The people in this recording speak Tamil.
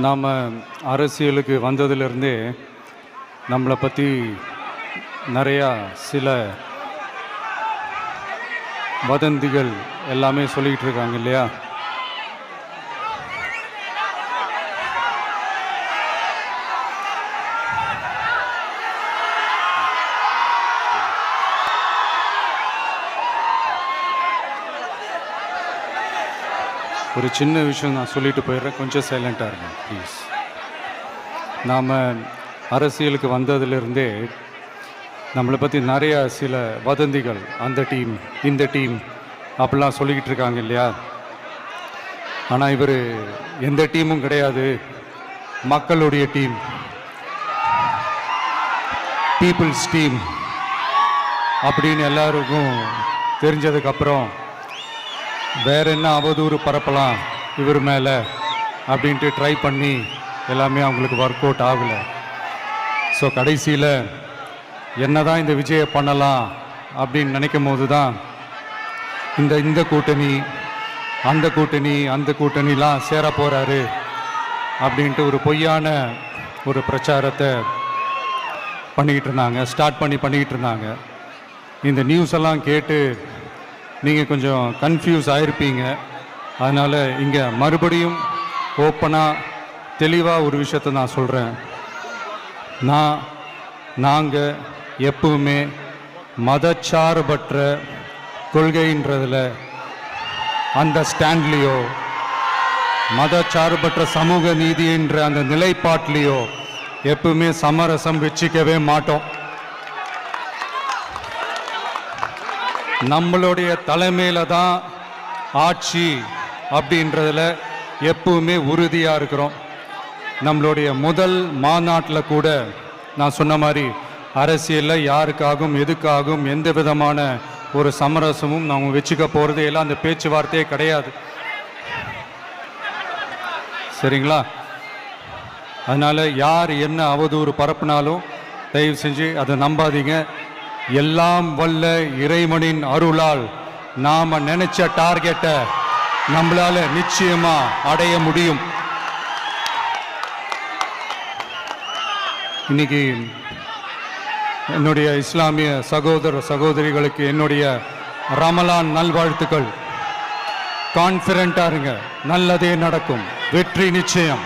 நாம் அரசியலுக்கு வந்ததுலேருந்தே நம்மளை பற்றி நிறையா சில வதந்திகள் எல்லாமே சொல்லிக்கிட்டு இருக்காங்க இல்லையா? ஒரு சின்ன விஷயம் நான் சொல்லிட்டு போயிடுறேன், கொஞ்சம் சைலண்ட்டாக இருங்க ப்ளீஸ். நாம் அரசியலுக்கு வந்ததுலேருந்தே நம்மளை பற்றி நிறையா சில வதந்திகள், அந்த டீம் இந்த டீம் அப்படிலாம் சொல்லிக்கிட்டு இருக்காங்க இல்லையா? ஆனால் இவர் எந்த டீமும் கிடையாது, மக்களுடைய டீம், பீப்புள்ஸ் டீம் அப்படின்னு எல்லாருக்கும் தெரிஞ்சதுக்கப்புறம் வேற என்ன அவதூறு பரப்பலாம் இவர் மேலே அப்படின்ட்டு ட்ரை பண்ணி எல்லாமே அவங்களுக்கு ஒர்க் அவுட் ஆகலை. ஸோ கடைசியில் என்ன தான் இந்த விஜயை பண்ணலாம் அப்படின்னு நினைக்கும் போது தான் இந்த கூட்டணி அந்த கூட்டணிலாம் சேர போகிறாரு அப்படின்ட்டு ஒரு பொய்யான ஒரு பிரச்சாரத்தை பண்ணிக்கிட்டு இருந்தாங்க. இந்த நியூஸ் எல்லாம் கேட்டு நீங்கள் கொஞ்சம் கன்ஃபியூஸ் ஆகிருப்பீங்க. அதனால் இங்கே மறுபடியும் ஓப்பனாக தெளிவாக ஒரு விஷயத்தை நான் சொல்கிறேன். நாங்கள் எப்பவுமே மதச்சார்பற்ற கொள்கைன்றதில், அந்த ஸ்டாண்ட்லேயோ, மதச்சார்பற்ற சமூக நீதின்ற அந்த நிலைப்பாட்டிலையோ எப்பவுமே சமரசம் வச்சிக்கவே மாட்டோம். நம்மளுடைய தலைமையில் தான் ஆட்சி அப்படின்றதுல எப்பவுமே உறுதியாக இருக்கிறோம். நம்மளுடைய முதல் மாநாட்டில் கூட நான் சொன்ன மாதிரி அரசியலில் யாருக்காகவும் எதுக்காகவும் எந்த விதமான ஒரு சமரசமும் நாம் வச்சுக்க போகிறதே எல்லாம் அந்த பேச்சுவார்த்தையே கிடையாது. சரிங்களா? அதனால் யார் என்ன அவதூறு பரப்புனாலும் தயவு செஞ்சு அதை நம்பாதீங்க. எல்லாம் வல்ல இறைவனின் அருளால் நாம நினைச்ச டார்கெட்டை நம்மளால நிச்சயமா அடைய முடியும். இன்னைக்கு என்னுடைய இஸ்லாமிய சகோதர சகோதரிகளுக்கு என்னுடைய ரமலான் நல்வாழ்த்துக்கள். கான்ஃபிடென்ட்டா இருங்க, நல்லதே நடக்கும், வெற்றி நிச்சயம்.